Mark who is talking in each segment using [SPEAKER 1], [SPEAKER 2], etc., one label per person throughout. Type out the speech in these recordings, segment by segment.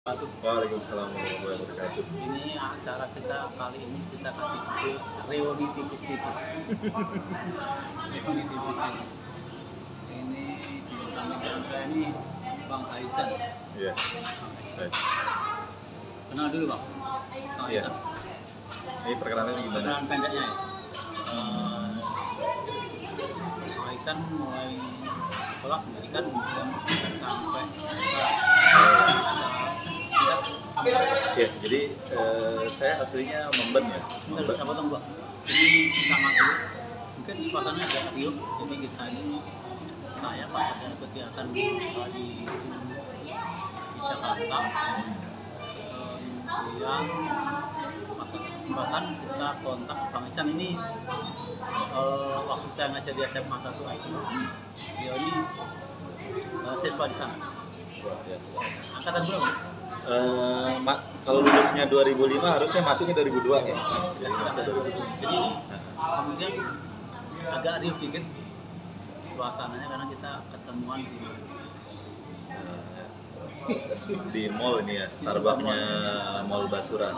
[SPEAKER 1] Waalaikumsalam warahmatullahi wabarakatuh.
[SPEAKER 2] Ini acara kita kali ini kita kasih judul reuni tipis-tipis. Reuni tipis-tipis. Ini di samping kanan saya ini Bang Aisan.
[SPEAKER 1] Iya. Baik.
[SPEAKER 2] Kenal dulu Bang. Bang
[SPEAKER 1] Iya.
[SPEAKER 2] Aisan.
[SPEAKER 1] Ini perkenalannya gimana?
[SPEAKER 2] Perkenalan pendeknya ya. Bang Aisan mulai sekolah pendidikan sampai
[SPEAKER 1] Ya, jadi saya aslinya Memben ya.
[SPEAKER 2] Bentar, saya potong Bang. Ini sama dulu. Mungkin suasananya agak riuh. Jadi kita ini saya pas ada kegiatan di Jakarta. Kemudian pas ada kesempatan kita kontak Bang Isan ini waktu saya ngajar di SMA 1 itu. Dia ini siswa di sana.
[SPEAKER 1] Ya.
[SPEAKER 2] Angkatan berapa?
[SPEAKER 1] Kalau lulusnya 2005 harusnya masuknya 2002 ya. Jadi masuk 2002.
[SPEAKER 2] Jadi kemudian agak riuh sedikit suasananya karena kita ketemuan
[SPEAKER 1] Di mall ini ya, Starbucksnya Mall Basura.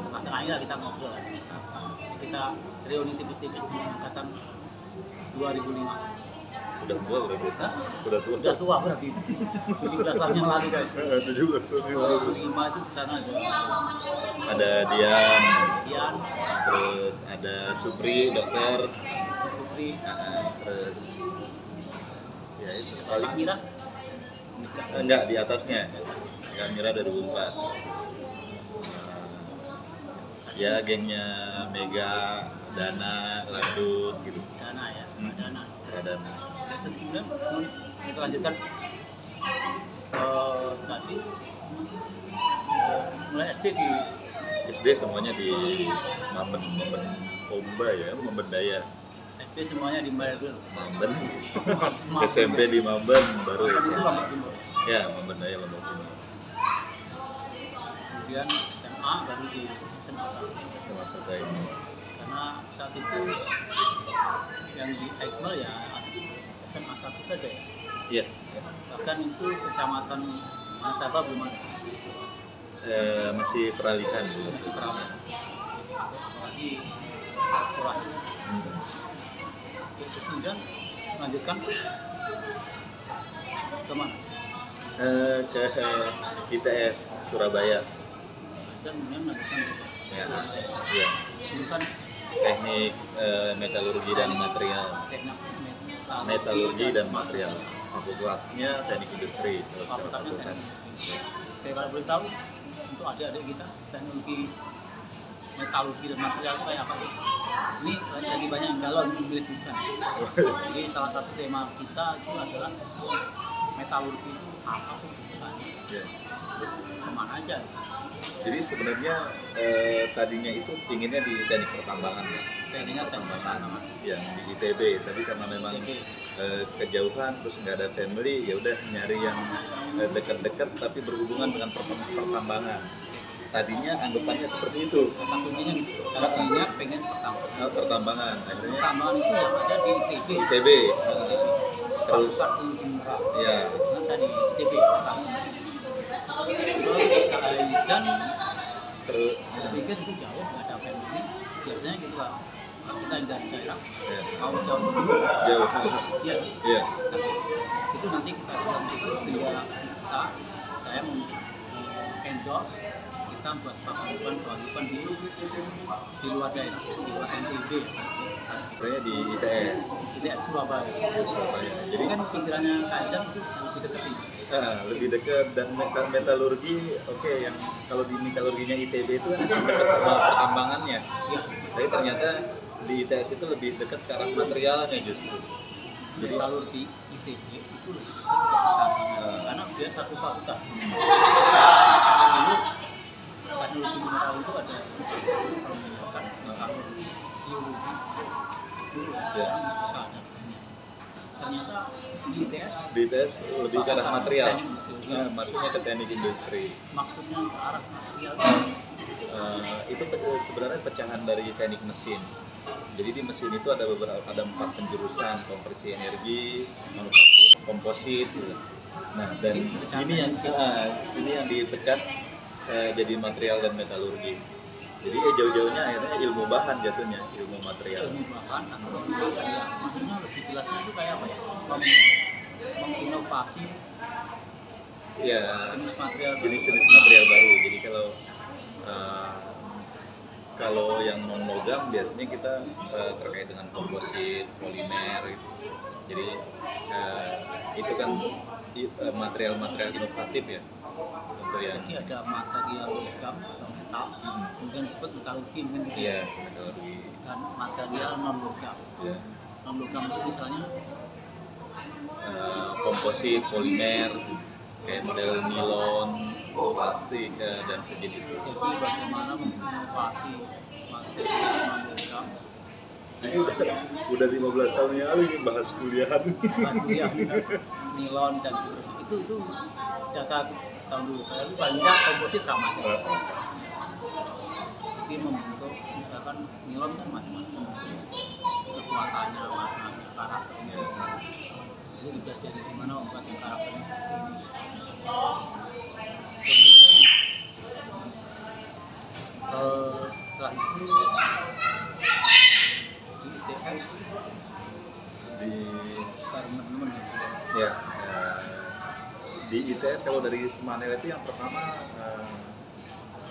[SPEAKER 2] Tengah-tengahnya kita ngobrol kan. Kita reuni tipis-tipis di angkatan 2005.
[SPEAKER 1] Udah tua berarti?
[SPEAKER 2] Hah?
[SPEAKER 1] Udah tua.
[SPEAKER 2] Udah tua berarti 17 tahun yang lalu guys.
[SPEAKER 1] 17 tahun yang lalu.
[SPEAKER 2] 2005 itu di sana
[SPEAKER 1] Ada Dian,
[SPEAKER 2] Dian,
[SPEAKER 1] terus ada Supri, dokter,
[SPEAKER 2] Supri,
[SPEAKER 1] terus ya itu
[SPEAKER 2] Pak
[SPEAKER 1] paling
[SPEAKER 2] Mira.
[SPEAKER 1] enggak di atasnya. Kak Mira 2004. Ya gengnya Mega, Dana, Ladut gitu.
[SPEAKER 2] Dana ya, Dana.
[SPEAKER 1] Ya, Dana.
[SPEAKER 2] Terus kemudian kita lanjutkan tadi mulai SD di
[SPEAKER 1] SD semuanya di Mamben Pomba ya, Mamben Daya.
[SPEAKER 2] SD semuanya di Mbak dulu.
[SPEAKER 1] Mamben. SMP di Mamben baru
[SPEAKER 2] Itu
[SPEAKER 1] SMA.
[SPEAKER 2] Lombok Timur.
[SPEAKER 1] Ya, Mamben Daya Lombok Timur.
[SPEAKER 2] Kemudian SMA baru di SMA 1.
[SPEAKER 1] SMA satu ini.
[SPEAKER 2] Karena saat itu yang di Iqbal ya SMA 1 saja ya.
[SPEAKER 1] Iya.
[SPEAKER 2] Bahkan itu kecamatan Nasabah belum ada.
[SPEAKER 1] Masih peralihan dulu.
[SPEAKER 2] Masih perawat. Apalagi sekolah. Kemudian lanjutkan ke mana?
[SPEAKER 1] Ke ITS Surabaya.
[SPEAKER 2] Kemudian lanjutkan
[SPEAKER 1] Ya. Iya.
[SPEAKER 2] jurusan
[SPEAKER 1] Teknik metalurgi dan material.
[SPEAKER 2] teknik
[SPEAKER 1] Metalurgi dan material. Fakultasnya teknik industri. Terus
[SPEAKER 2] Fakultasnya
[SPEAKER 1] fakultas.
[SPEAKER 2] Oke, kalau boleh tahu untuk adik-adik kita teknologi metalurgi dan material itu kayak apa? Ini lagi banyak yang galau memilih jurusan. Jadi salah satu tema kita itu adalah metalurgi itu apa sih jurusannya?
[SPEAKER 1] Ya.
[SPEAKER 2] Terus kemana aja?
[SPEAKER 1] Jadi sebenarnya tadinya itu pinginnya di teknik pertambangan, Pak.
[SPEAKER 2] Tekniknya
[SPEAKER 1] Pertambangan, ya di ITB. Tapi karena memang kejauhan, terus nggak ada family, ya udah nyari yang dekat-dekat tapi berhubungan dengan pertambangan. Tadinya anggapannya seperti itu.
[SPEAKER 2] kata kuncinya gitu. Tadinya pengen pertambangan.
[SPEAKER 1] Pertambangan, akhirnya
[SPEAKER 2] Pertambangan itu yang ada di ITB.
[SPEAKER 1] ITB. Terus, ya,
[SPEAKER 2] Karena saya di ITB pertambangan. Aisan
[SPEAKER 1] terus,
[SPEAKER 2] pikir itu jauh, nggak ada family. Biasanya gitu lah. Kita dari daerah,
[SPEAKER 1] ya,
[SPEAKER 2] mau jauh dulu.
[SPEAKER 1] jauh,
[SPEAKER 2] Ya,
[SPEAKER 1] ya,
[SPEAKER 2] itu nanti kita akan khusus dia kita, saya mau endorse kita buat kewajiban di luar daerah, di luar NTB,
[SPEAKER 1] sebenarnya di ITS.
[SPEAKER 2] ITS Surabaya.
[SPEAKER 1] Surabaya.
[SPEAKER 2] Jadi kan pikirannya Kaisan itu lebih dekat ini.
[SPEAKER 1] Lebih dekat dan metalurgi, oke, yang kalau di metalurginya ITB itu kan dekat sama pertambangannya.
[SPEAKER 2] Ya,
[SPEAKER 1] Tapi ternyata di ITS itu lebih dekat ke arah materialnya justru. Jadi
[SPEAKER 2] metalurgi ITB itu lebih dekat ke pertambangan karena dia satu fakultas. Karena dulu teknologi mineral itu ada kan metalurgi, biologi dulu
[SPEAKER 1] Ya.
[SPEAKER 2] bisa ada. Ternyata di ITS
[SPEAKER 1] di ITS lebih ke arah material.
[SPEAKER 2] teknik industri.
[SPEAKER 1] Masuknya ke teknik industri.
[SPEAKER 2] Maksudnya ke arah material.
[SPEAKER 1] Itu sebenarnya pecahan dari teknik mesin. Jadi di mesin itu ada 4 penjurusan: konversi energi, manufaktur, komposit. Gitu. Nah, dan ini yang dipecat jadi material dan metalurgi. Jadi jauh-jauhnya akhirnya ilmu bahan jatuhnya, ilmu material.
[SPEAKER 2] Ilmu bahan atau material. Maksudnya lebih jelasnya itu kayak apa ya? Menginovasi
[SPEAKER 1] Ya,
[SPEAKER 2] jenis-jenis
[SPEAKER 1] material baru. Jadi kalau yang non logam biasanya kita terkait dengan komposit, polimer gitu. Jadi itu kan material-material inovatif ya untuk yang
[SPEAKER 2] jadi ada material logam atau metal, kemudian disebut metalurgi mungkin gitu
[SPEAKER 1] iya metalurgi
[SPEAKER 2] dan material non logam.
[SPEAKER 1] ya.
[SPEAKER 2] Non logam itu misalnya
[SPEAKER 1] Komposit, polimer kayak model nilon, plastik dan sejenis itu.
[SPEAKER 2] jadi bagaimana menginovasi material non logam.
[SPEAKER 1] Ini udah 15 tahun yang lalu ini bahas kuliahan.
[SPEAKER 2] Pas kuliah nilon dan seterusnya itu data tahun dulu. Tapi paling nggak komposit sama aja. Jadi membentuk misalkan nilon kan macam-macam kekuatannya, warnanya, karakternya. Jadi dipelajari gimana membuat yang karakternya seperti ini. Kemudian setelah itu di ITS
[SPEAKER 1] Di
[SPEAKER 2] teman-teman
[SPEAKER 1] ya di ITS kalau dari Semanel itu yang pertama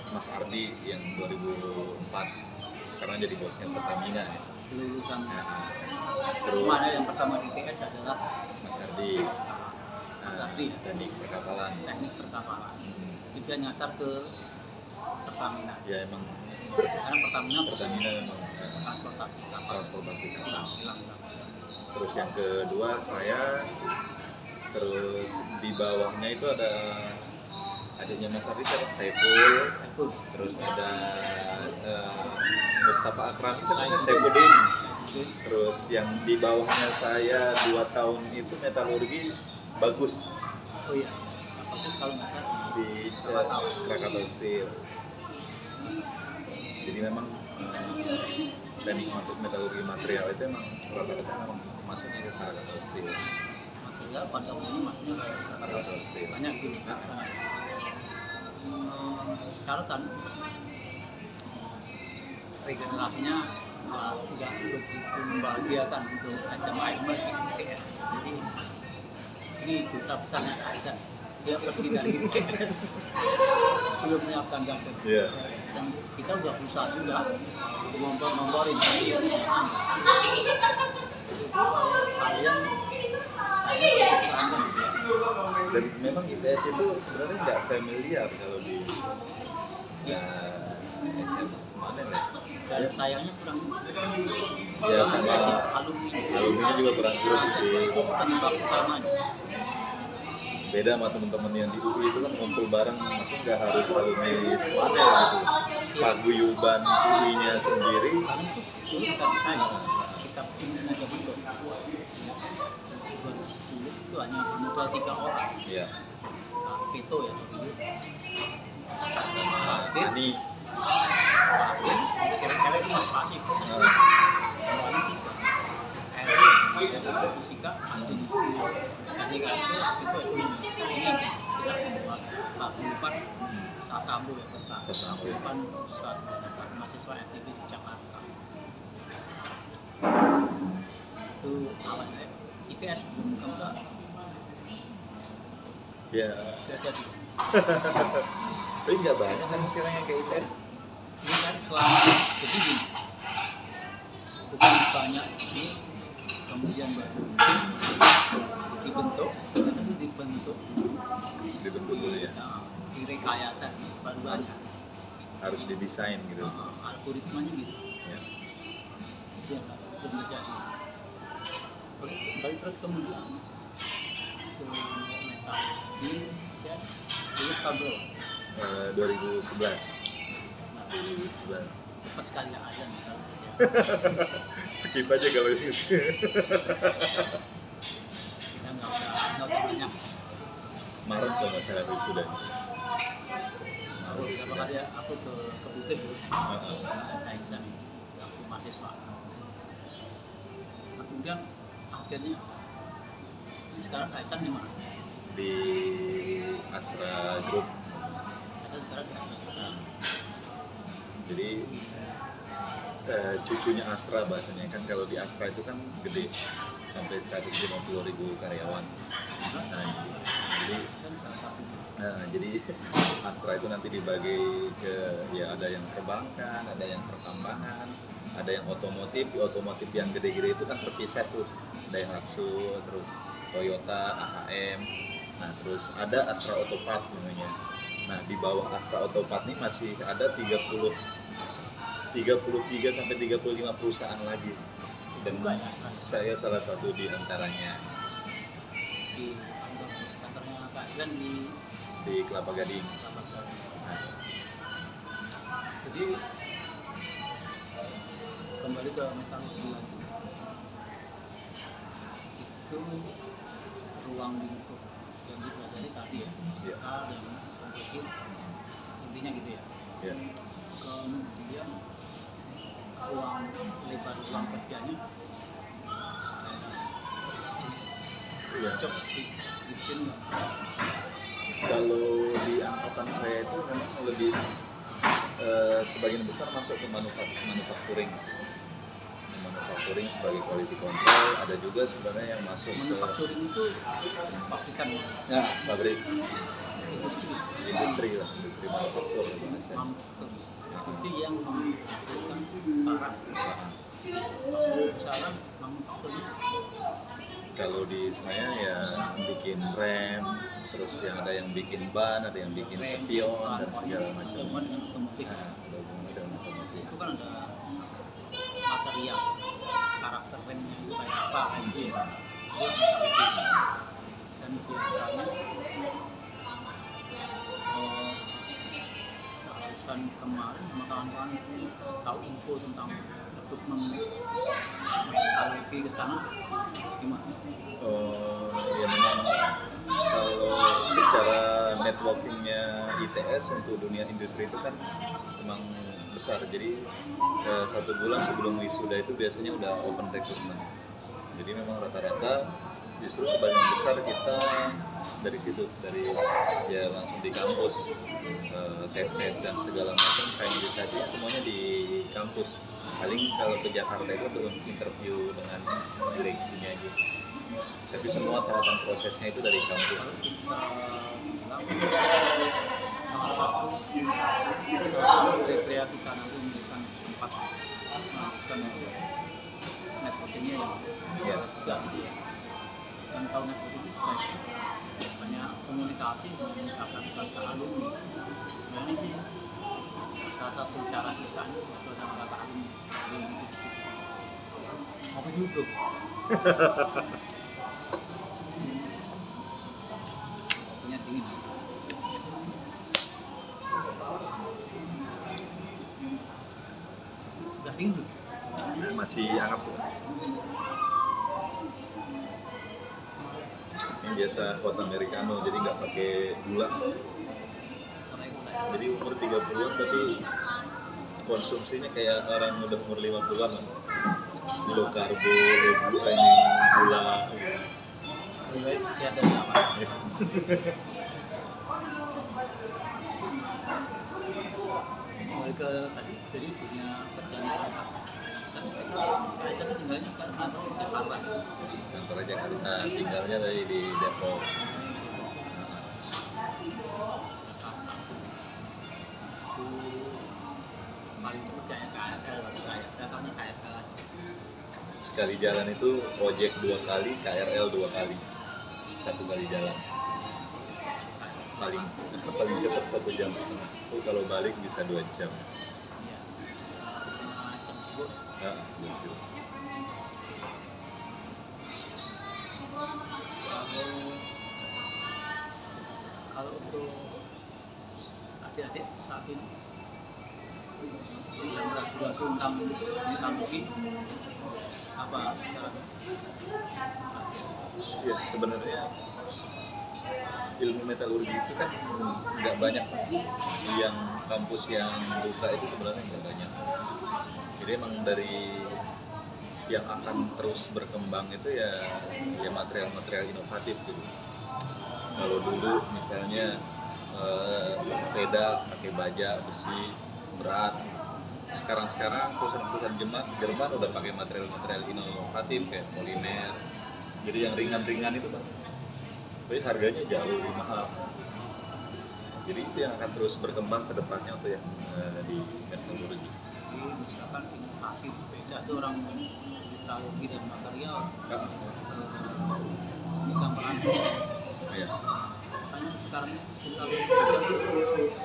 [SPEAKER 1] Mas Ardi yang 2004 sekarang jadi bosnya Pertamina ya.
[SPEAKER 2] lulusan
[SPEAKER 1] Terus
[SPEAKER 2] mana yang pertama di ITS adalah
[SPEAKER 1] Mas Ardi,
[SPEAKER 2] Mas Ardi ya?
[SPEAKER 1] teknik perkapalan.
[SPEAKER 2] Teknik perkapalan. Jadi dia nyasar ke Pertamina.
[SPEAKER 1] Ya emang
[SPEAKER 2] Karena Pertamina
[SPEAKER 1] memang
[SPEAKER 2] transportasi kapal
[SPEAKER 1] hilang.
[SPEAKER 2] hilang.
[SPEAKER 1] Terus yang kedua saya, terus di bawahnya itu ada adanya Mas Ardi, Saiful, terus ada Mustafa Akram itu namanya Saifuddin. Terus yang di bawahnya saya 2 tahun itu metalurgi Bagus
[SPEAKER 2] Oh iya, bagus kalau nggak salah.
[SPEAKER 1] di Krakatau Steel. Jadi memang teknik metalurgi material itu emang rata-rata memang masuknya ke Krakatau Steel.
[SPEAKER 2] Material pada umumnya masuknya ke
[SPEAKER 1] Krakatau Steel.
[SPEAKER 2] banyak gitu. Catatan regenerasinya tidak begitu membahagiakan untuk SMA di ITS. Jadi ini dosa besarnya Aisyah. Dia pergi dari ITS belum menyiapkan kader.
[SPEAKER 1] Iya.
[SPEAKER 2] Dan kita udah berusaha juga ngomporin kalian
[SPEAKER 1] Dan memang ITS itu sebenarnya nggak familiar kalau di SMA Semanel ya.
[SPEAKER 2] dan sayangnya kurang
[SPEAKER 1] Ya sama alumni juga kurang sih.
[SPEAKER 2] itu penyebab utamanya.
[SPEAKER 1] Beda sama teman-teman yang di UI itu kan ngumpul bareng, maksudnya nggak harus alumni Semanel gitu. Paguyuban UI-nya sendiri.
[SPEAKER 2] Karena itu dulu kita desain kita ini sengaja bentuk 2010 itu hanya modal 3 orang.
[SPEAKER 1] Iya.
[SPEAKER 2] Nah, Pito ya dulu
[SPEAKER 1] Ini
[SPEAKER 2] cewek-cewek itu masih pasif. Awalnya 3 fisika, anjing teknik itu ini yang tidak membuat Pak Bupan Sasambu ya tentang
[SPEAKER 1] Sasambu.
[SPEAKER 2] Bupan Pusat Pendidikan Mahasiswa FTB di Jakarta. Itu awalnya ITS belum enggak
[SPEAKER 1] ya,
[SPEAKER 2] jadi
[SPEAKER 1] tapi nggak banyak kan sekarang yang kayak ITS.
[SPEAKER 2] ini kan selama jadi gini, bukan banyak ini kemudian baru dibentuk tapi dibentuk
[SPEAKER 1] Dulu ya.
[SPEAKER 2] nah, direkayasa baru
[SPEAKER 1] Harus didesain gitu.
[SPEAKER 2] algoritmanya gitu
[SPEAKER 1] Ya.
[SPEAKER 2] itu yang belum terjadi. Oke, kembali terus kemudian ke metal di ITS dulu tahun berapa?
[SPEAKER 1] 2011.
[SPEAKER 2] Cepat sekali ya azan metal.
[SPEAKER 1] Skip aja kalau ini.
[SPEAKER 2] Kita nggak usah banyak.
[SPEAKER 1] Maret kalau nggak salah sudah.
[SPEAKER 2] Beberapa kali ya, aku ke Butir dulu, Kaisan, aku mahasiswa. Nah, kemudian akhirnya sekarang Kaisan di mana?
[SPEAKER 1] di Astra Group.
[SPEAKER 2] Saya sekarang di Astra.
[SPEAKER 1] Nah, jadi cucunya Astra bahasanya kan, kalau di Astra itu kan gede sampai 150.000 karyawan. Nah, jadi jadi Astra itu nanti dibagi ke, ya ada yang perbankan, ada yang pertambangan, ada yang otomotif. Di otomotif yang gede-gede itu kan terpisah tuh, Daihatsu, terus Toyota, AHM. Nah, terus ada Astra Autopart namanya. Nah, di bawah Astra Autopart ini masih ada 33 sampai 35 perusahaan lagi. Dan saya salah satu di antaranya.
[SPEAKER 2] Di kantornya Kak Ilan
[SPEAKER 1] di Kelapa Gading. Nah,
[SPEAKER 2] jadi kembali ke metalurgi lagi, itu ruang lingkup yang dipelajari tadi ya,
[SPEAKER 1] Iya.
[SPEAKER 2] hal yang komposit, intinya gitu ya.
[SPEAKER 1] ya.
[SPEAKER 2] Kemudian ruang lebar ruang kerjanya
[SPEAKER 1] Iya.
[SPEAKER 2] job description.
[SPEAKER 1] Kalau di angkatan saya itu memang lebih sebagian besar masuk ke manufacturing sebagai quality control. Ada juga sebenarnya yang masuk ke
[SPEAKER 2] Manufacturing itu pabrikan,
[SPEAKER 1] ya, pabrik,
[SPEAKER 2] industri
[SPEAKER 1] industri manufaktur bahasa.
[SPEAKER 2] industri yang menghasilkan barang. Misalnya manufacturing
[SPEAKER 1] Kalau di saya ya bikin rem, terus yang ada yang bikin ban, ada yang bikin spion dan segala macam.
[SPEAKER 2] semua dengan otomotif.
[SPEAKER 1] Nah, ada hubungannya dengan otomotif.
[SPEAKER 2] Itu kan ada material, karakter remnya itu kayak apa kan gitu ya. Itu mentality. Dan biasanya keharusan kemarin sama kawan-kawan tahu info tentang rekrutmen metalurgi ke sana gimana?
[SPEAKER 1] Ya memang kalau secara networkingnya ITS untuk dunia industri itu kan memang besar. Jadi 1 bulan sebelum wisuda itu biasanya udah open recruitment. Jadi memang rata-rata justru kebanyakan besar kita dari situ, dari ya langsung di kampus, tes dan segala macam finalisasi semuanya di kampus. Paling kalau ke Jakarta itu belum interview dengan direksinya gitu. Tapi semua tahapan prosesnya itu dari kampus.
[SPEAKER 2] Kalau kita bilang salah satu kriteria kita nanti memberikan tempat melakukan networkingnya
[SPEAKER 1] Ya.
[SPEAKER 2] juga gitu ya. Dan tahu networking itu sebaiknya banyak komunikasi dengan kakak-kakak alumni. Dan ini salah satu cara kita untuk sama kakak alumni di situ. Apa juga? Kopinya dingin. Udah dingin belum?
[SPEAKER 1] Masih hangat sih. Ini biasa hot americano, jadi nggak pakai gula. Jadi umur 30-an tapi konsumsinya kayak orang udah umur 50-an lah. Low karbo, low ini gula gitu.
[SPEAKER 2] Siap dari apa? Kembali ke tadi, jadi dunia kerjaan mereka. Saya tinggalnya kan atau Jakarta.
[SPEAKER 1] Kantor Jakarta, tinggalnya tadi di Depok.
[SPEAKER 2] Paling cepat kayak KRL, datangnya KRL.
[SPEAKER 1] Sekali jalan itu ojek 2 kali, KRL 2 kali. 1 kali jalan. Paling cepat 1,5 jam. Kalau balik bisa 2 jam.
[SPEAKER 2] Iya. Jam sibuk.
[SPEAKER 1] Nah, lucu.
[SPEAKER 2] Kalau untuk adik-adik saat ini yang ragu-ragu tentang metalurgi apa caranya?
[SPEAKER 1] Ya sebenarnya ilmu metalurgi itu kan nggak banyak, yang kampus yang buka itu sebenarnya nggak banyak. Jadi emang dari yang akan terus berkembang itu ya material-material inovatif gitu. Kalau dulu misalnya sepeda pakai baja besi berat, sekarang perusahaan-perusahaan Jerman udah pakai material-material inovatif kayak polimer, jadi yang ringan-ringan itu kan, tapi harganya jauh lebih mahal. Jadi itu yang akan terus berkembang ke depannya tuh ya, di teknologi.
[SPEAKER 2] Jadi misalkan inovasi di sepeda itu orang teknologi dan material ini gambaran.
[SPEAKER 1] Ya.
[SPEAKER 2] Makanya sekarang kita sepeda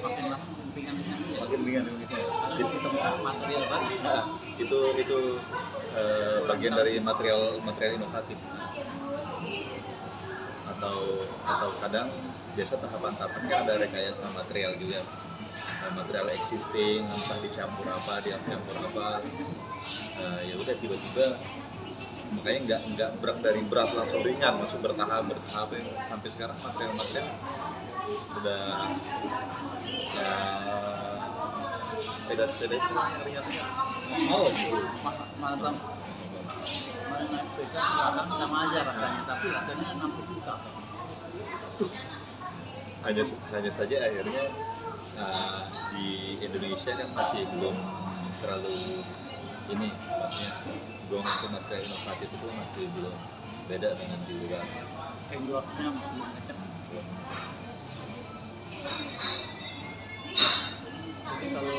[SPEAKER 2] makin lama ringan-ringan ya.
[SPEAKER 1] Makin ringan gitu ya.
[SPEAKER 2] Jadi ditemukan material baru.
[SPEAKER 1] Nah, itu bagian dari material inovatif. Atau kadang biasa tahapan-tahapan kan ada rekayasa material juga. Material existing entah dicampur apa. Ya udah tiba-tiba makanya nggak dari berat langsung ringan, masuk bertahap ya. Sampai sekarang material udah ya sepeda itu yang ringan-ringan.
[SPEAKER 2] Oh, malam naik sepeda sekarang sama aja rasanya, tapi harganya 60 juta.
[SPEAKER 1] Hanya saja akhirnya di Indonesia kan masih belum terlalu ini, maksudnya untuk material inovatif itu masih belum, beda dengan di luar.
[SPEAKER 2] Endorse-nya belum ngecek. Jadi kalau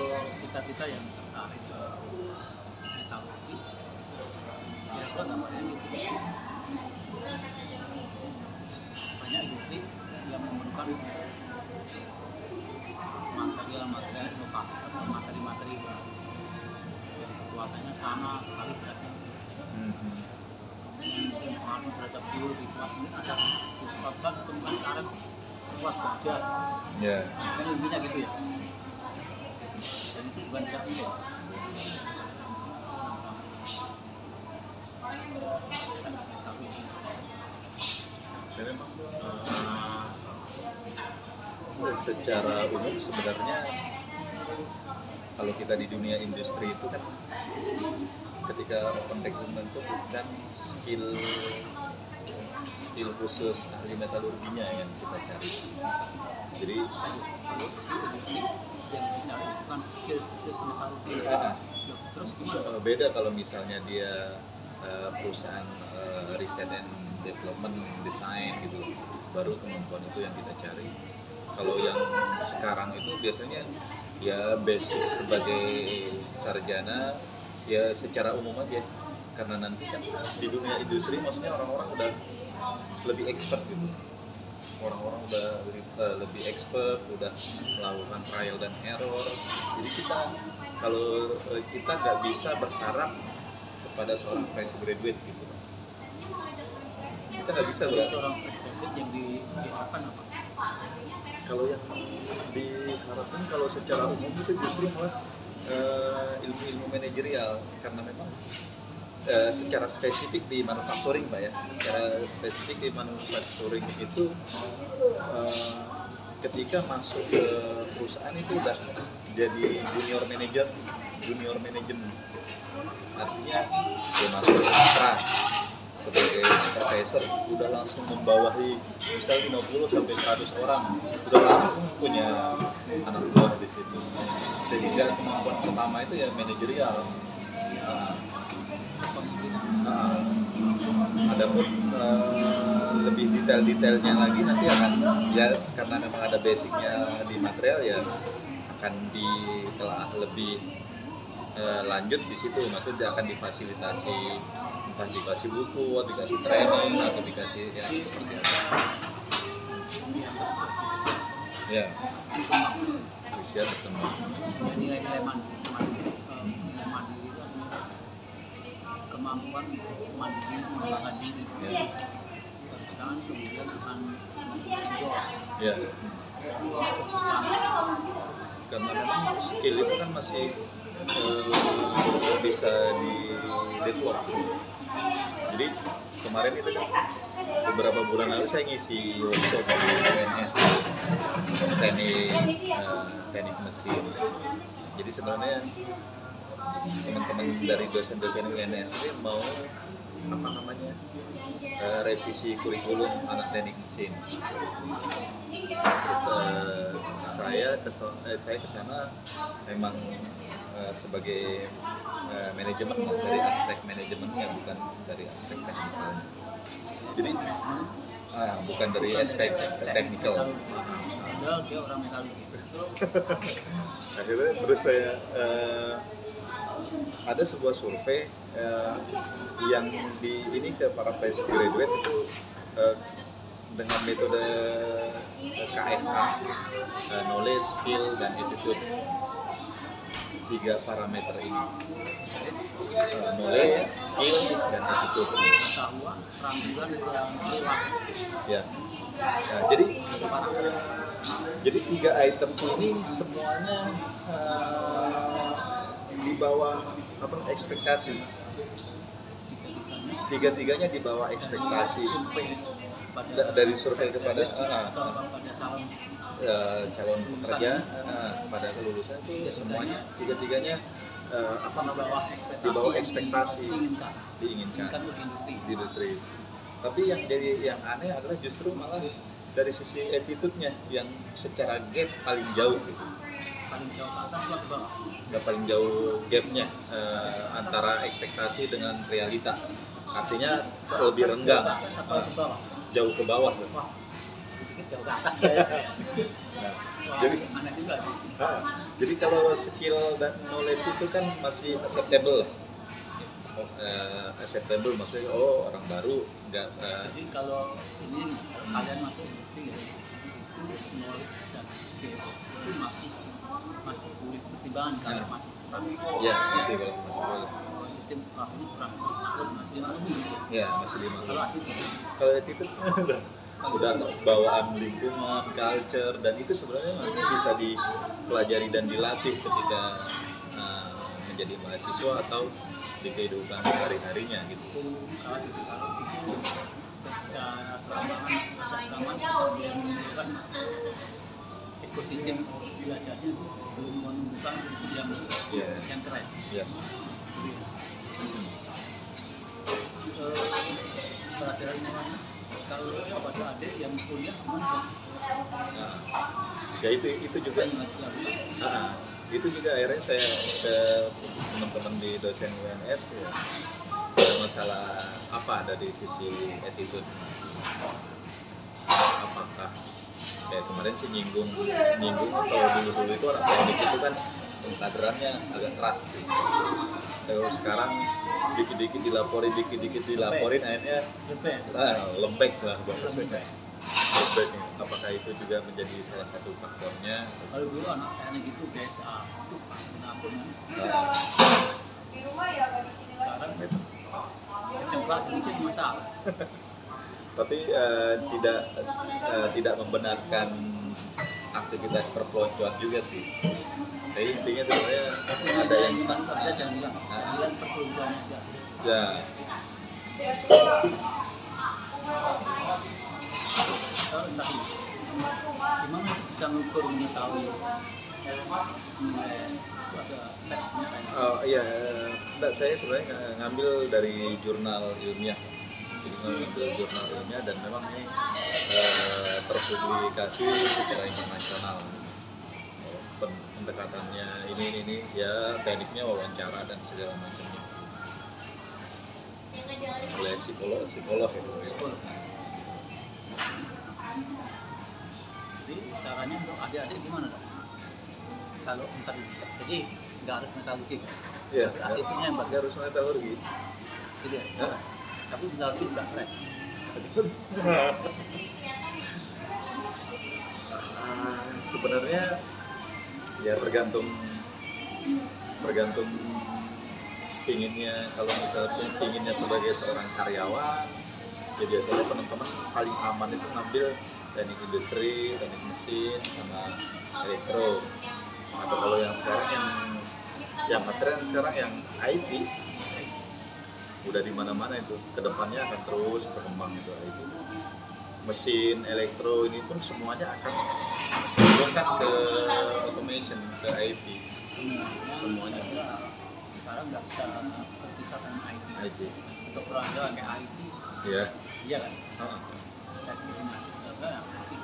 [SPEAKER 2] kita yang tertarik ke metalurgi, kira-kira gambarnya gitu. Banyak industri yang memerlukan material inovatif atau materi-materi yang kekuatannya sama tapi beratnya pengaruh terhadap suhu lebih kuat. Mungkin ada disebabkan ditemukan karet sekuat baja.
[SPEAKER 1] Ya.
[SPEAKER 2] Kan intinya gitu ya. Dan itu bukan tidak mungkin.
[SPEAKER 1] Dan memang secara umum sebenarnya kalau kita di dunia industri itu kan ketika open recruitment itu bukan skill khusus ahli metalurginya yang kita cari. Jadi
[SPEAKER 2] yang dicari bukan skill khusus metalurgi. Terus gimana?
[SPEAKER 1] Beda kalau misalnya dia perusahaan riset and development, desain gitu, baru kemampuan itu yang kita cari. Kalau yang sekarang itu biasanya ya basic sebagai sarjana ya secara umum aja, karena nanti kan di dunia industri maksudnya orang-orang udah lebih expert gitu, orang-orang udah lebih expert, udah melakukan trial dan error. Jadi kalau kita nggak bisa berharap kepada seorang fresh graduate gitu, kita nggak bisa
[SPEAKER 2] seorang fresh graduate yang diharapkan apa?
[SPEAKER 1] Kalau yang diharapkan kalau secara umum itu justru malah ilmu-ilmu manajerial, karena memang secara spesifik di manufacturing Pak ya, secara spesifik di manufacturing itu ketika masuk ke perusahaan itu udah jadi junior manajemen, artinya dia masuk ekstra sebagai supervisor udah langsung membawahi misal 50 sampai 100 orang, udah langsung punya anak buah di situ, sehingga kemampuan pertama itu ya manajerial. Ada pun lebih detailnya lagi nanti akan ya, karena memang ada basicnya di material ya akan ditelaah lebih lanjut di situ. Maksudnya akan difasilitasi, entah dikasih buku, atau dikasih training, atau dikasih ya seperti apa. Ya, usia berkembang.
[SPEAKER 2] Nilai-nilai mandiri itu kemampuan mandiri mengembangkan diri.
[SPEAKER 1] Ya.
[SPEAKER 2] Jangan kemudian akan endorse.
[SPEAKER 1] Ya. Karena memang skill itu kan masih bisa di develop. Jadi kemarin itu beberapa bulan lalu saya ngisi workshop di UNS teknik mesin. Jadi sebenarnya teman-teman dari dosen-dosen UNS ini mau apa namanya revisi kurikulum anak teknik mesin. Terus saya ke sana memang sebagai manajemen dari aspek manajemennya, bukan dari aspek teknikal. Jadi bukan dari aspek teknikal.
[SPEAKER 2] Padahal dia orang metalurgi.
[SPEAKER 1] Akhirnya terus saya ada sebuah survei yang ini ke para fresh graduate itu dengan metode KSA, knowledge, skill, dan attitude. 3 parameter ini, knowledge, skill, dan attitude.
[SPEAKER 2] Pengetahuan, keterampilan, dan perilaku.
[SPEAKER 1] Ya. Nah, jadi 3 item ini semuanya di bawah ekspektasi. 3-tiganya di bawah ekspektasi dari survei kepada calon pekerja pada kelulusan itu semuanya 3-tiganya di bawah ekspektasi diinginkan di industri. Tapi yang aneh adalah justru malah dari sisi attitude-nya yang secara gap paling jauh gitu.
[SPEAKER 2] Paling jauh ke atas atau ke bawah?
[SPEAKER 1] Paling jauh gapnya antara ekspektasi dengan realita. Artinya lebih renggang. Jauh ke bawah.
[SPEAKER 2] Wah, sedikit jauh ke atas ya.
[SPEAKER 1] Nah,
[SPEAKER 2] Wah,
[SPEAKER 1] jadi
[SPEAKER 2] aneh juga.
[SPEAKER 1] jadi kalau skill dan knowledge itu kan masih acceptable. Acceptable maksudnya orang baru nggak.
[SPEAKER 2] Jadi kalau ini kalian masuk industri ya, itu knowledge dan skill itu masih boleh pertimbangan kalau masih kurang.
[SPEAKER 1] Ya masih kalau masih boleh.
[SPEAKER 2] Sistem ini kurang, masih 5 lebih.
[SPEAKER 1] Ya masih 5.
[SPEAKER 2] Kalau asli
[SPEAKER 1] Kalau attitude udah bawaan lingkungan, culture, dan itu sebenarnya masih bisa dipelajari dan dilatih ketika menjadi mahasiswa atau di kehidupan sehari-harinya gitu.
[SPEAKER 2] kalau itu secara seramah dia menunjukkan ekosistem belajarnya itu belum menunjukkan yang keren.
[SPEAKER 1] Yeah.
[SPEAKER 2] Peraturan kalau pada adik yang kuliah mana?
[SPEAKER 1] Ya itu juga. Itu juga akhirnya saya ke teman-teman di dosen UNS ya, ada masalah apa dari sisi attitude, apakah kayak kemarin sih nyinggung kalau dulu itu anak teknik itu kan kaderannya agak keras sih. Terus sekarang dikit-dikit dilaporin akhirnya lembek lah bahasanya. Apakah itu juga menjadi salah satu faktornya?
[SPEAKER 2] Kalau dulu anak teknik itu biasa itu mengampun kan.
[SPEAKER 3] Di rumah ya nggak di sini lagi.
[SPEAKER 2] Sekarang kecemplak sedikit masalah.
[SPEAKER 1] Tapi tidak membenarkan aktivitas perpeloncoan juga sih. Jadi intinya sebenarnya ada yang
[SPEAKER 2] saja jangan bilang perpeloncoan aja.
[SPEAKER 1] Ya.
[SPEAKER 2] Entah gimana bisa mengukur mengetahui nilai itu ada tesnya kayak.
[SPEAKER 1] Oh iya, saya sebenarnya ngambil dari jurnal ilmiah. Jadi ngambil jurnal ilmiah dan memang ini terpublikasi secara internasional. Pendekatannya ini ya tekniknya wawancara dan segala macamnya. Oleh psikolog itu.
[SPEAKER 2] Jadi sarannya untuk adik-adik gimana dong? Kalau entar jadi nggak harus metalurgi kan?
[SPEAKER 1] Iya.
[SPEAKER 2] Aktifnya yang
[SPEAKER 1] nggak harus metalurgi.
[SPEAKER 2] Gitu ya.
[SPEAKER 1] Ya.
[SPEAKER 2] Tapi metalurgi juga keren.
[SPEAKER 1] Sebenarnya ya tergantung pinginnya. Kalau misalnya pinginnya sebagai seorang karyawan, ya biasanya teman-teman paling aman itu ngambil teknik industri, teknik mesin, sama elektro. Atau kalau yang sekarang yang ngetren sekarang yang IT, udah di mana-mana itu, kedepannya akan terus berkembang itu IT. Mesin, elektro ini pun semuanya akan bukan ke automation, ke IT.
[SPEAKER 2] Semuanya sekarang nggak bisa terpisahkan IT. kedokteran aja kayak IT,
[SPEAKER 1] Iya.
[SPEAKER 2] iya kan?
[SPEAKER 1] Oh,
[SPEAKER 2] Dari sisinya, tapi
[SPEAKER 1] itu.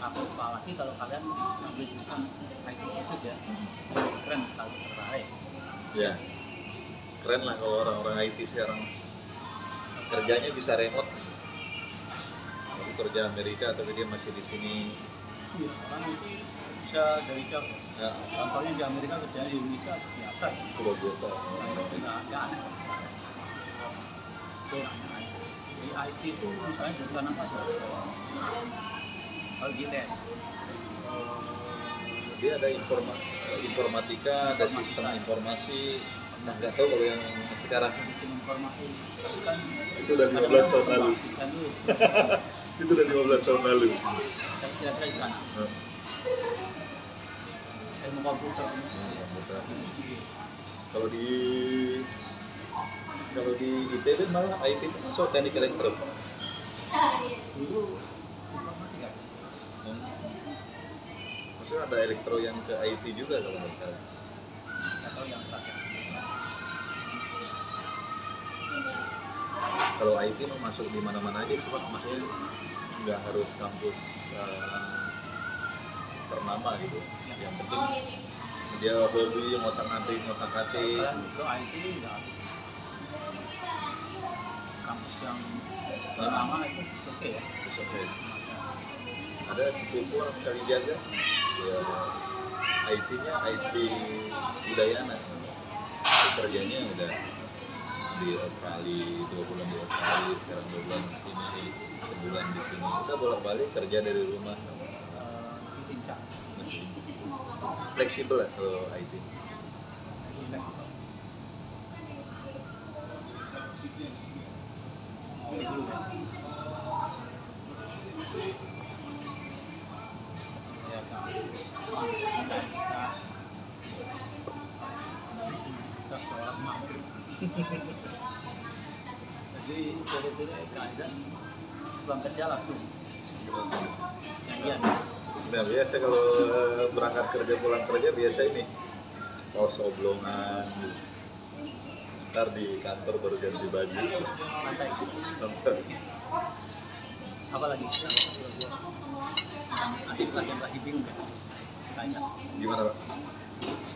[SPEAKER 2] apalagi kalau kalian ambil jurusan IT khusus ya, keren kalau tertarik.
[SPEAKER 1] Ya, keren lah kalau orang-orang IT sekarang kerjanya bisa remote. Aku kerja Amerika tapi dia masih di sini.
[SPEAKER 2] Iya, kan itu bisa dari jauh.
[SPEAKER 1] Ya,
[SPEAKER 2] Contohnya di Amerika kerjanya di Indonesia biasa,
[SPEAKER 1] sudah biasa.
[SPEAKER 2] nggak aneh. Itu namanya IT. Di IT itu misalnya jurusan apa sih? Kalau GTS,
[SPEAKER 1] Dia ada informatika, ada sistem informasi. Nah, nggak tahu kalau yang sekarang
[SPEAKER 2] sistem informasi kan
[SPEAKER 1] itu udah 15 tahun lalu.
[SPEAKER 2] kan dulu,
[SPEAKER 1] Itu udah 15 tahun lalu.
[SPEAKER 2] tapi kira-kira di sana ilmu komputer.
[SPEAKER 1] Komputer. Kalau di ITB malah IT itu masuk teknik elektro.
[SPEAKER 2] Dulu informatika.
[SPEAKER 1] Maksudnya ada elektro yang ke IT juga kalau nggak salah.
[SPEAKER 2] Atau yang terakhir.
[SPEAKER 1] Kalau IT mau masuk di mana-mana aja sih Pak, maksudnya nggak harus kampus ternama gitu. Yang penting dia hobi ngotak-ngatik.
[SPEAKER 2] Kalian itu IT nggak habis. Kampus yang lama itu oke ya.
[SPEAKER 1] Terus oke. Ada sepupu orang Kalijaga, ya IT-nya IT Udayana. Itu kerjanya udah di Australia, 2 bulan di Australia, sekarang 2 bulan di sini, sebulan di sini. Kita bolak-balik kerja dari rumah, nggak masalah.
[SPEAKER 2] Di Pincang.
[SPEAKER 1] Fleksibel lah kalau IT.
[SPEAKER 2] Ini dulu guys. Ya kan. Kita sholat maghrib. Jadi sore-sore keadaan pulang kerja langsung janjian.
[SPEAKER 1] Nah biasa kalau berangkat kerja pulang kerja biasa ini kaos oblongan gitu. Ntar di kantor baru ganti baju.
[SPEAKER 2] Santai. Apalagi nanti lagi bingung kan tanya
[SPEAKER 1] Gimana Pak?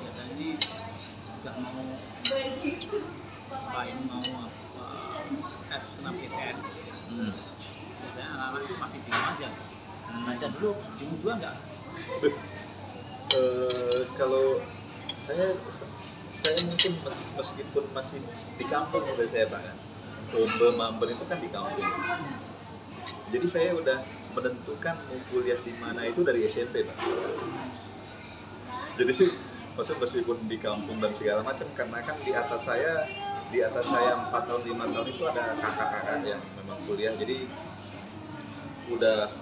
[SPEAKER 2] ya dan ini udah mau ini mau tes SNMPTN. Biasanya anak-anak itu masih bingung aja. Belajar dulu bingung juga nggak?
[SPEAKER 1] Kalau saya mungkin meskipun masih di kampung udah saya Pak kan, Ombe Mamben itu kan di kampung. Jadi saya udah menentukan mau kuliah di mana itu dari SMP Pak. Jadi maksudnya meskipun di kampung dan segala macam, karena kan di atas saya 4 tahun 5 tahun itu ada kakak-kakak yang memang kuliah. Jadi udah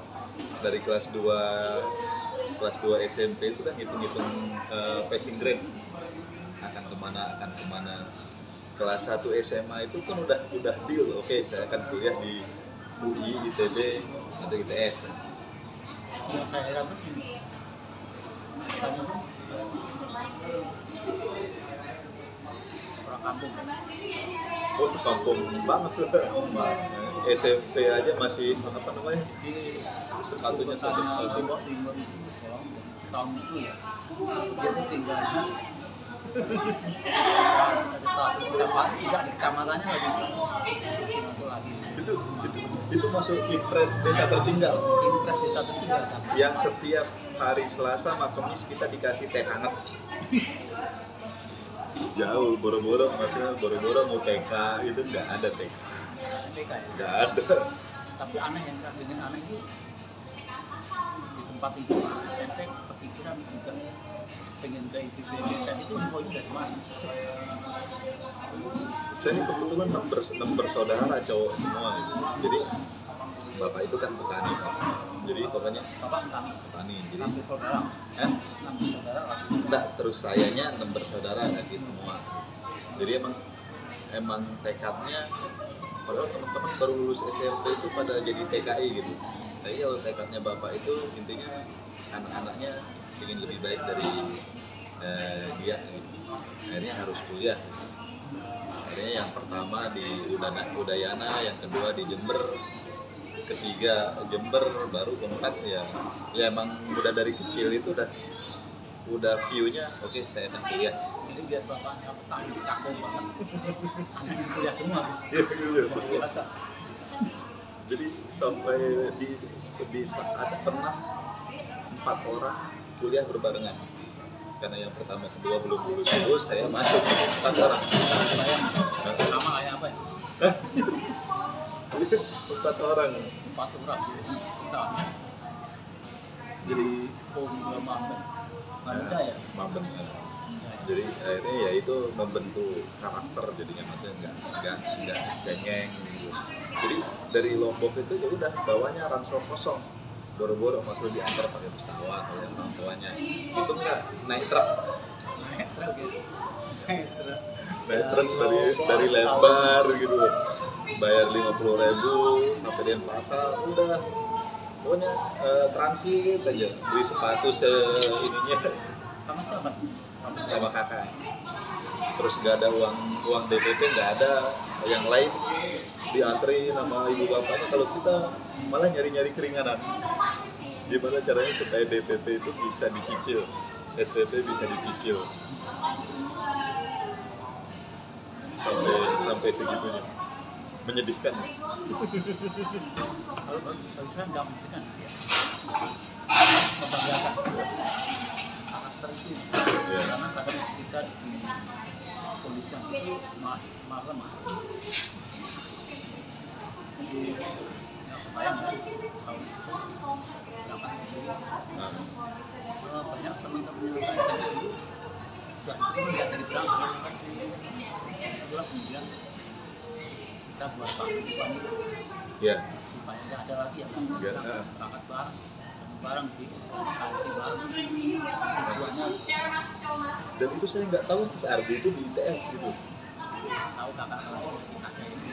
[SPEAKER 1] dari kelas 2 SMP itu kan hitung-hitung passing grade akan kemana. Kelas 1 SMA itu kan udah deal, oke, saya akan kuliah di UI, ITB atau ITS.
[SPEAKER 2] Yang saya heran tuh ini orang kampung kan?
[SPEAKER 1] Oh, kampung banget tuh. SMP aja masih apa namanya?
[SPEAKER 2] Jadi
[SPEAKER 1] Sepatunya sobek-sobek.
[SPEAKER 2] Lombok Timur itu tahun itu ya dia tuh tinggalnya ada satu kecamatan, tidak di kecamatannya lagi satu lagi
[SPEAKER 1] Itu masuk Impres Desa Tertinggal.
[SPEAKER 2] impres desa tertinggal kan?
[SPEAKER 1] Yang setiap hari Selasa sama Kamis kita dikasih teh hangat. Jauh, boro-boro mau TK itu nggak ada TK.
[SPEAKER 2] TK ya.
[SPEAKER 1] Nggak ada.
[SPEAKER 2] Tapi aneh yang saya bikin aneh itu di tempat itu SMP kepikiran juga pengen ke ITB itu infonya dari mana?
[SPEAKER 1] Saya kebetulan 6 bersaudara cowok semua gitu. Jadi bapak itu kan petani Pak. Jadi pokoknya
[SPEAKER 2] Bapak kami
[SPEAKER 1] petani. Jadi
[SPEAKER 2] 6 saudara, 6 saudara lagi.
[SPEAKER 1] enggak, terus sayanya 6 bersaudara lagi semua. Jadi emang tekadnya, padahal teman-teman baru lulus SMP itu pada jadi TKI gitu. Tapi kalau tekadnya bapak itu intinya anak-anaknya ingin lebih baik dari dia gitu. Akhirnya harus kuliah. Akhirnya yang pertama di Udayana, yang kedua di Jember, ketiga Jember, baru keempat ya emang udah dari kecil itu udah view-nya oke, saya akan kuliah.
[SPEAKER 2] Jadi biar bapaknya petani cakung banget. Anaknya kuliah semua.
[SPEAKER 1] Iya, kuliah
[SPEAKER 2] Luar
[SPEAKER 1] semua.
[SPEAKER 2] biasa.
[SPEAKER 1] Jadi sampai di saat pernah 4 orang kuliah berbarengan. Karena yang pertama kedua belum lulus, saya masuk 4 orang.
[SPEAKER 2] Sama kayak apa ya?
[SPEAKER 1] 4 orang.
[SPEAKER 2] 4 orang. Kita
[SPEAKER 1] Jadi
[SPEAKER 2] Manda ya?
[SPEAKER 1] Maben. Jadi akhirnya ya itu membentuk karakter, jadinya maksudnya nggak cengeng gitu. Jadi dari Lombok itu ya udah bawanya ransel kosong, boro-boro masuk diantar pakai pesawat oleh orang tuanya. Itu nggak naik truk dari Lembar gitu, bayar 50.000 sampai Denpasar, udah pokoknya transit aja, beli sepatu ininya
[SPEAKER 2] Sama siapa?
[SPEAKER 1] sama kakak. Terus nggak ada uang DPP, nggak ada. Yang lain diantri sama ibu bapaknya, kalau kita malah nyari keringanan. Gimana caranya supaya DPP itu bisa dicicil, SPP bisa dicicil, sampai segitunya. Menyedihkan.
[SPEAKER 2] Kalau saya nggak mungkin kan membanggakan karakter itu.
[SPEAKER 1] Iya.
[SPEAKER 2] Karena kadang kita di polisian itu malam jadi ya kebayang ya tahun itu berangkat sendiri. Banyak teman-teman yang saya dulu sudah nggak dari berangkat itulah kemudian kita buat panggilan
[SPEAKER 1] Ya.
[SPEAKER 2] supaya nggak ada lagi yang
[SPEAKER 1] Biar,
[SPEAKER 2] berangkat bareng di organisasi bareng tujuannya
[SPEAKER 1] Dan itu saya nggak tahu Mas Ardi itu di ITS gitu.
[SPEAKER 2] tahu kakak kelas kita ini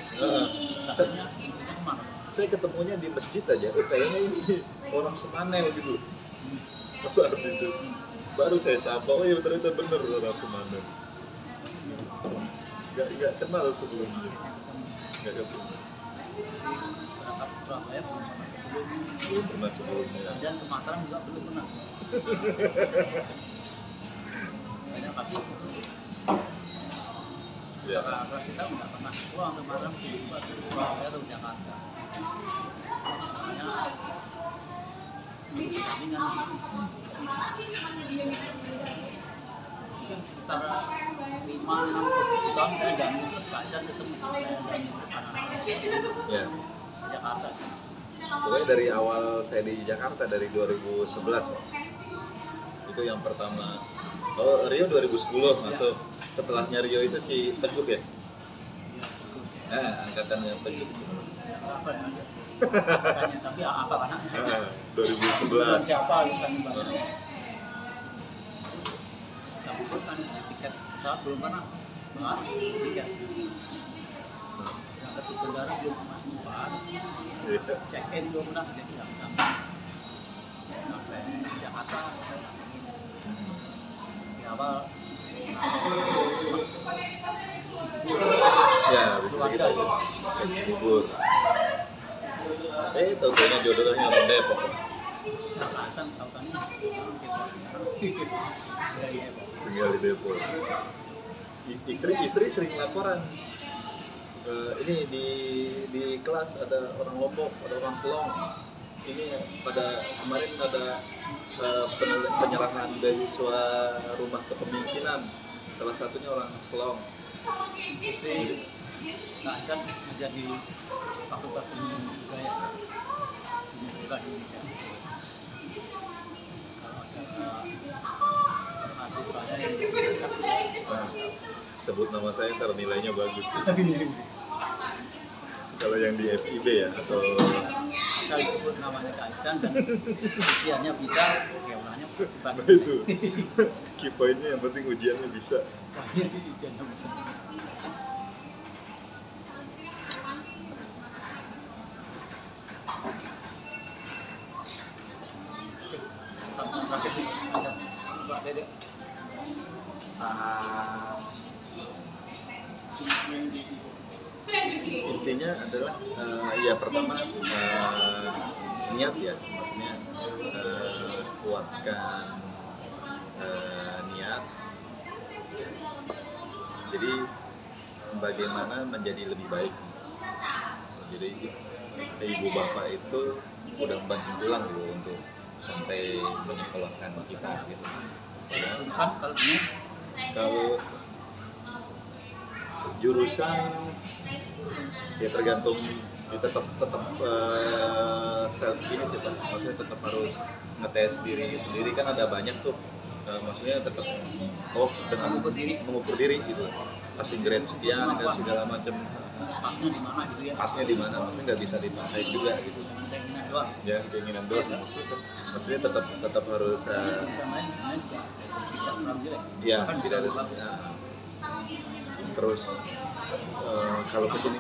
[SPEAKER 1] Saya,
[SPEAKER 2] intinya kemana
[SPEAKER 1] saya ketemunya di masjid aja, kayaknya ini orang Semaneu gitu. Mas Ardi itu. Baru saya sapa, oh iya ternyata bener orang Semaneu. Nggak kenal sebelumnya. Nggak ketemu.
[SPEAKER 2] berangkat Surabaya
[SPEAKER 1] Belum pernah sebelumnya.
[SPEAKER 2] dan ke Mataram juga belum pernah banyak habis itu
[SPEAKER 1] Ya.
[SPEAKER 2] kakak kelas kita nggak pernah pulang ke Mataram tiba-tiba ke Surabaya atau Jakarta makanya pertandingan mungkin sekitar 5-6 tahun saya damping terus kajian ketemu saya damping terus anak-anak
[SPEAKER 1] Ya.
[SPEAKER 2] Jakarta
[SPEAKER 1] Pokoknya dari awal saya di Jakarta dari 2011, Pak. Itu yang pertama. Oh, Rio 2010 masuk. Setelahnya Rio itu si Teguh ya? Angkatan yang Teguh.
[SPEAKER 2] apa ya angkanya tapi apa anaknya
[SPEAKER 1] 2011.
[SPEAKER 2] siapa bukan banyak tapi bukan tiket pesawat belum pernah mahal tiket yang ke bandara belum pernah mahal check in belum pernah jadi yang sampai Jakarta di awal
[SPEAKER 1] Ya, habis itu kita ke Cibubur. Taunya jodohnya orang Depok.
[SPEAKER 2] Hasan tautannya
[SPEAKER 1] Tinggal di Depok. Istri sering laporan. Ini di kelas ada orang Lombok, ada orang Selong. Ini pada kemarin ada penyerahan beasiswa rumah kepemimpinan. Salah satunya orang Selong.
[SPEAKER 2] istri Hasan menjadi fakultas ilmu budaya Universitas Indonesia. Kalau ada mahasiswanya yang
[SPEAKER 1] Nah, sebut nama saya karena nilainya bagus. Kalau yang di FIB ya atau
[SPEAKER 2] saya sebut namanya Kaisan dan ujiannya bisa, ya ulangnya pasti bagus.
[SPEAKER 1] itu key pointnya yang penting ujiannya bisa.
[SPEAKER 2] Ujiannya bisa. Sampai terakhir sih ada Mbak Dedek.
[SPEAKER 1] Intinya adalah ya pertama niat ya, maksudnya kuatkan niat. Jadi bagaimana menjadi lebih baik. Jadi ibu bapak itu udah banting tulang gitu untuk sampai menyekolahkan kita gitu. Ya,
[SPEAKER 2] Jurusan kalau ini
[SPEAKER 1] kalau jurusan ya tergantung, ya tetap self ini sih Pak. Maksudnya tetap harus ngetes diri sendiri, kan ada banyak tuh. Maksudnya tetap dengan mengukur diri gitu, passing grade sekian dan segala macam,
[SPEAKER 2] pasnya di mana gitu ya.
[SPEAKER 1] pasnya di mana, maksudnya nggak bisa dipaksain juga gitu
[SPEAKER 2] Keinginan doang.
[SPEAKER 1] ya, keinginan doang. Maksudnya tetap harus
[SPEAKER 2] Jurusan lain sebenarnya juga tidak kurang jelek.
[SPEAKER 1] ya
[SPEAKER 2] Kan
[SPEAKER 1] tidak ada
[SPEAKER 2] bisa bagus.
[SPEAKER 1] terus kalau kesini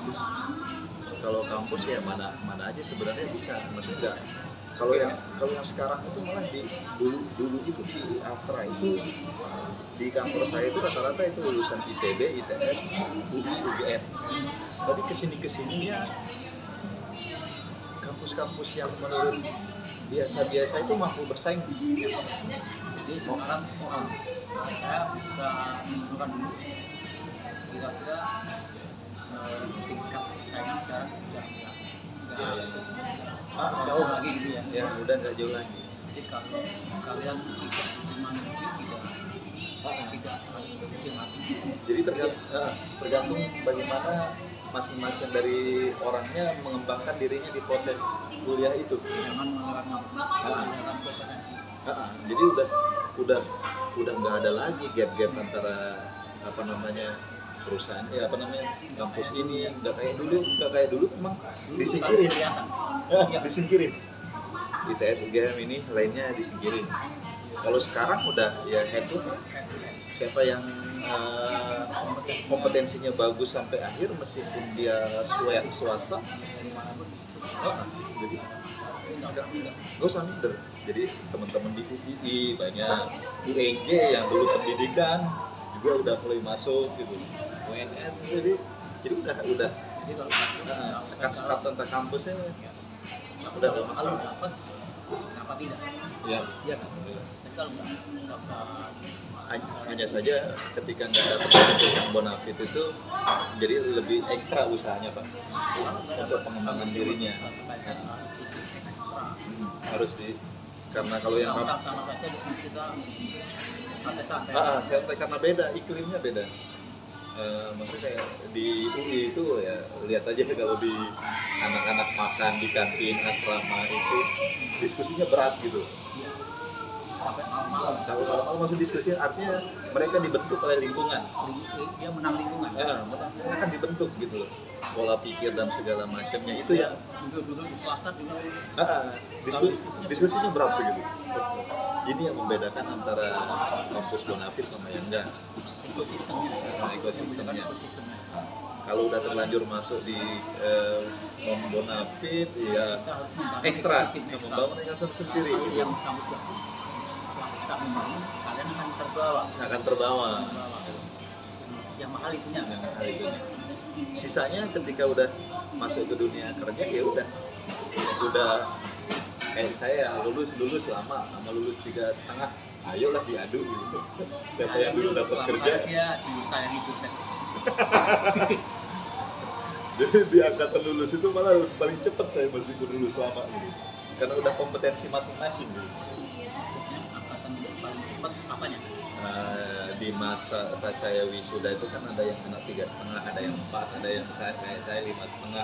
[SPEAKER 1] kalau kampus ya mana aja sebenarnya bisa, maksudnya nggak. Kalau yang sekarang itu malah dulu itu di Astra itu, di kantor saya itu rata-rata itu lulusan ITB, ITS, UI, UGM. Tapi kesininya kampus-kampus yang menurut biasa-biasa itu mampu bersaing.
[SPEAKER 2] Jadi sekarang saya bisa menentukan dulu kira-kira tingkat persaingan sekarang sudah nggak jauh lagi gitu ya.
[SPEAKER 1] Ya udah nggak jauh lagi.
[SPEAKER 2] Jadi kalau kalian tidak terima negeri, tidak harus berkecil hati.
[SPEAKER 1] Jadi tergantung bagaimana masing-masing dari orangnya mengembangkan dirinya di proses kuliah itu.
[SPEAKER 2] Jangan mengarang mengarang kompetensi.
[SPEAKER 1] Jadi udah nggak ada lagi gap antara apa namanya perusahaan kampus ini, nggak kayak dulu memang disingkirin. Disingkirin. ITS UGM ini lainnya disingkirin. Kalau sekarang udah ya head to head. Siapa yang kompetensinya bagus sampai akhir meskipun dia swasta, jadi sekarang nggak usah minder. Jadi teman-teman di UII banyak, UNJ yang dulu pendidikan juga udah mulai masuk gitu, UNS, jadi udah
[SPEAKER 2] Jadi kalau
[SPEAKER 1] sekat tentang kampusnya udah nggak masalah.
[SPEAKER 2] dapat, kenapa tidak?
[SPEAKER 1] Ya,
[SPEAKER 2] Iya kan? Jadi kalau nggak usah
[SPEAKER 1] hanya saja ketika nggak dapat kampus yang bonafit itu jadi lebih ekstra usahanya Pak untuk pengembangan dirinya. Harus karena kalau yang
[SPEAKER 2] sama saja di sini kita santai-santai.
[SPEAKER 1] santai karena beda, iklimnya beda. Maksudnya kayak di UI itu ya lihat aja kalau di anak-anak makan di kantin asrama itu diskusinya berat gitu.
[SPEAKER 2] Sampai malam.
[SPEAKER 1] Kalau masuk diskusi artinya mereka dibentuk oleh lingkungan.
[SPEAKER 2] Dia menang lingkungan.
[SPEAKER 1] Ya, mereka kan dibentuk gitu loh. Pola pikir dan segala macamnya itu yang
[SPEAKER 2] Duduk di pasar juga.
[SPEAKER 1] diskusinya berat gitu. Ini yang membedakan antara kampus bonafit sama yang enggak. Ekosistemnya. Kalau udah terlanjur masuk di bonafit ya ekstra membangun ekosistem sendiri.
[SPEAKER 2] Kalau yang kampus bagus bisa membangun, kalian akan terbawa. Yang mahal itunya.
[SPEAKER 1] Sisanya ketika udah masuk ke dunia kerja ya udah kayak saya lulus lama sama lulus 3,5, ayolah diadu gitu. Siapa yang dulu dapat kerja
[SPEAKER 2] dia disayang hidup saya.
[SPEAKER 1] jadi di angkatan lulus itu malah paling cepat saya masih lulus lama gitu karena udah kompetensi masing-masing gitu.
[SPEAKER 2] Angkatan lulus paling cepat apanya?
[SPEAKER 1] Di masa pas saya wisuda itu kan ada yang anak 3,5, ada yang 4, ada yang kayak saya 5,5.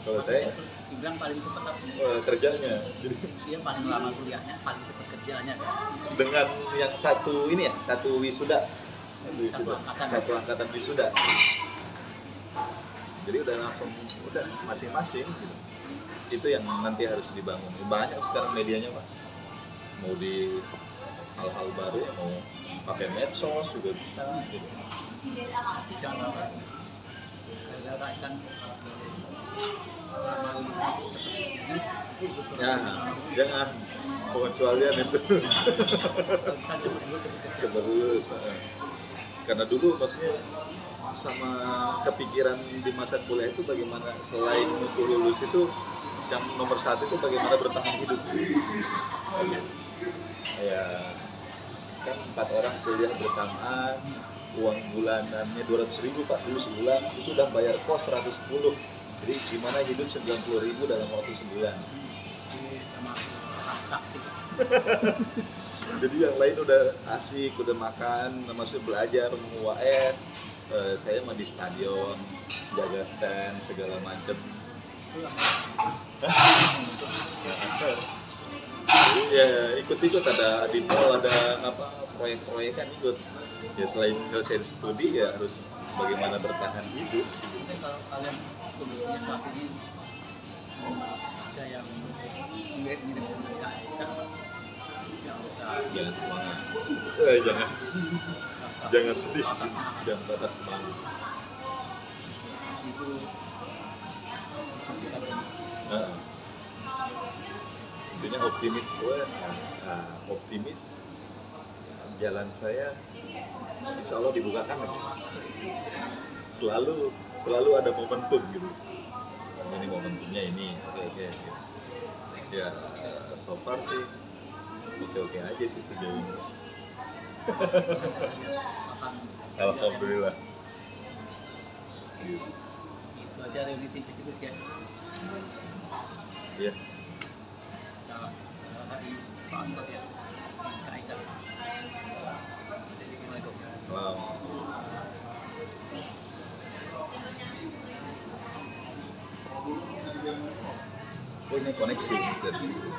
[SPEAKER 1] Kalau saya
[SPEAKER 2] dibilang paling cepat apa?
[SPEAKER 1] Kerjanya, jadi
[SPEAKER 2] Dia paling lama kuliahnya, paling cepat kerjaannya guys.
[SPEAKER 1] dengan yang satu ini ya, satu wisuda,
[SPEAKER 2] angkatan.
[SPEAKER 1] satu angkatan wisuda. Jadi udah langsung masing-masing gitu. Itu yang nanti harus dibangun. Banyak sekarang medianya Pak. Mau di hal-hal baru ya, mau pakai medsos juga bisa gitu.
[SPEAKER 2] Jangan lupa ada Isan
[SPEAKER 1] Ya, jangan pengecualian itu.
[SPEAKER 2] bisa cepet
[SPEAKER 1] Coba dulu. Karena dulu maksudnya sama kepikiran di masa kuliah itu bagaimana selain untuk lulus itu yang nomor satu itu bagaimana bertahan hidup. Ya kan 4 orang kuliah bersamaan, uang bulanannya 200.000 Pak dulu sebulan, itu udah bayar kos 110. Jadi gimana hidup 90.000 dalam waktu sebulan.
[SPEAKER 2] Ini sama sakti.
[SPEAKER 1] Jadi yang lain udah asik, udah makan, maksudnya belajar, UAS. Saya mah di stadion, jaga stand, segala macem.
[SPEAKER 2] Itu yang
[SPEAKER 1] Ya ikut-ikut, ada di mall, ada apa proyek-proyek kan ikut. Ya selain nyelesain studi ya harus bagaimana bertahan hidup.
[SPEAKER 2] ini kalau kalian kuliahnya saat ini ada yang mirip-mirip dengan Kaisar, yang bisa
[SPEAKER 1] Jangan semangat. Jangan sedih. Jangan patah semangat.
[SPEAKER 2] itu kita
[SPEAKER 1] Nah, intinya optimis gue, optimis jalan saya insya Allah dibukakan lagi. Selalu ada momentum gitu. Ini momentumnya ini, oke. Ya so far sih oke aja sih sejauh ini.
[SPEAKER 2] makan.
[SPEAKER 1] Alhamdulillah. Gitu.
[SPEAKER 2] Itu aja review tipis-tipis guys.
[SPEAKER 1] Iya.
[SPEAKER 2] Salah hari Pak Astor ya. Kaisar. Assalamualaikum.
[SPEAKER 1] Salam. Oh ini koneksi dari situ.